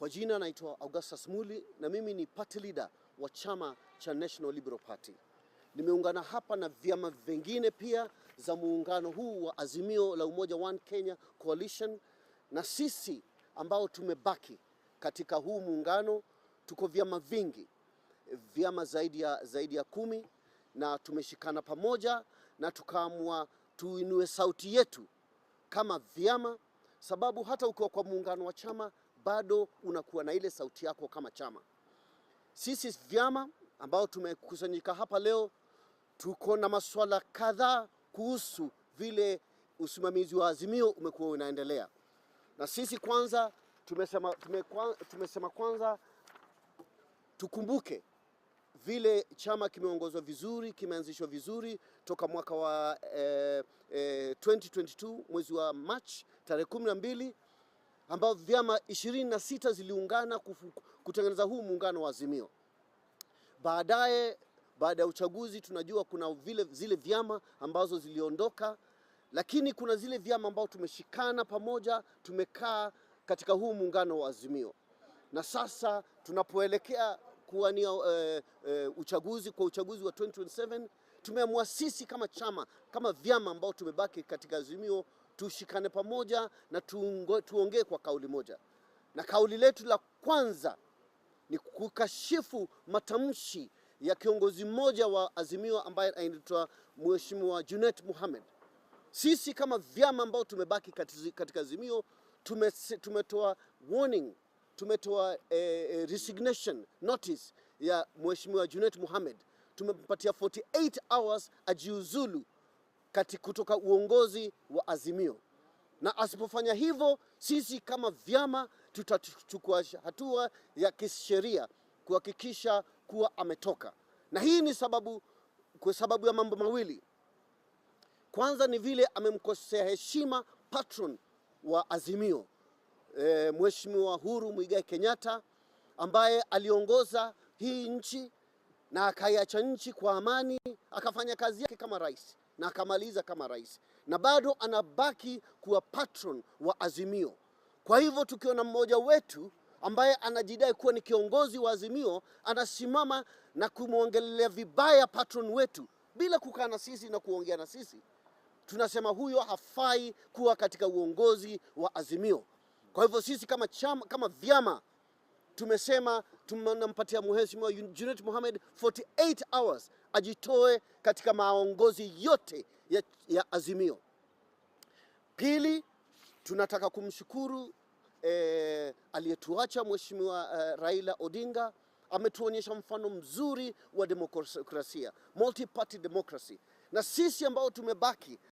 Kwa jina naitwa Augustus Muli na mimi ni party leader wa chama cha National Liberal Party. Nimeungana hapa na vyama vingine pia za muungano huu wa Azimio la Umoja One Kenya Coalition, na sisi ambao tumebaki katika huu muungano tuko vyama vingi, vyama zaidi ya 10, na tumeshikana pamoja na tukaamua tuinue sauti yetu kama vyama, sababu hata ukiwa kwa muungano wa chama bado unakuwa na ile sauti yako kama chama. Sisi vyama ambao tumekusanyika hapa leo tuko na masuala kadhaa kuhusu vile usimamizi wa Azimio umekuwa unaendelea. Na sisi kwanza tumesema kwanza tukumbuke vile chama kimeongozwa vizuri, kimeanzishwa vizuri toka mwaka wa 2022 mwezi wa March tarehe 12, ambao vyama 26 ziliungana kutengeneza huu muungano wa Azimio. Baada ya uchaguzi tunajua kuna zile vyama ambazo ziliondoka, lakini kuna zile vyama ambao tumeshikana pamoja, tumekaa katika huu muungano wa Azimio. Na sasa tunapoelekea kuwania uchaguzi wa 2027, tumeamua sisi kama chama, kama vyama ambao tumebaki katika Azimio, tushikane pamoja na tuongee kwa kauli moja. Na kauli letu la kwanza ni kukashifu matamshi ya kiongozi mmoja wa Azimio ambaye anaitwa Mheshimiwa Junet Mohamed. Sisi kama vyama ambao tumebaki katika Azimio tumetoa warning, tumetoa resignation notice ya Mheshimiwa Junet Mohamed. Tumempatia 48 hours ajiuzulu kutoka uongozi wa Azimio, na asipofanya hivyo sisi kama vyama tutachukua hatua ya kisheria kuhakikisha kuwa ametoka. Na hii ni kwa sababu ya mambo mawili. Kwanza ni vile amemkosea heshima patron wa Azimio, Mheshimiwa Uhuru Muigai Kenyatta, ambaye aliongoza hii nchi na akaiacha nchi kwa amani, akafanya kazi yake kama rais na akamaliza kama rais, na bado anabaki kuwa patron wa Azimio. Kwa hivyo tukiona mmoja wetu ambaye anajidai kuwa ni kiongozi wa Azimio anasimama na kumwongelea vibaya patron wetu bila kukaa na sisi na kuongea na sisi, tunasema huyo hafai kuwa katika uongozi wa Azimio. Kwa hivyo sisi kama chama, kama vyama, tumesema tunampatia Mheshimiwa Junet Mohamed 48 hours ajitoe katika maongozi yote ya Azimio. Pili, tunataka kumshukuru aliyetuacha Mheshimiwa Raila Odinga. Ametuonyesha mfano mzuri wa demokrasia, multi-party democracy. Na sisi ambao tumebaki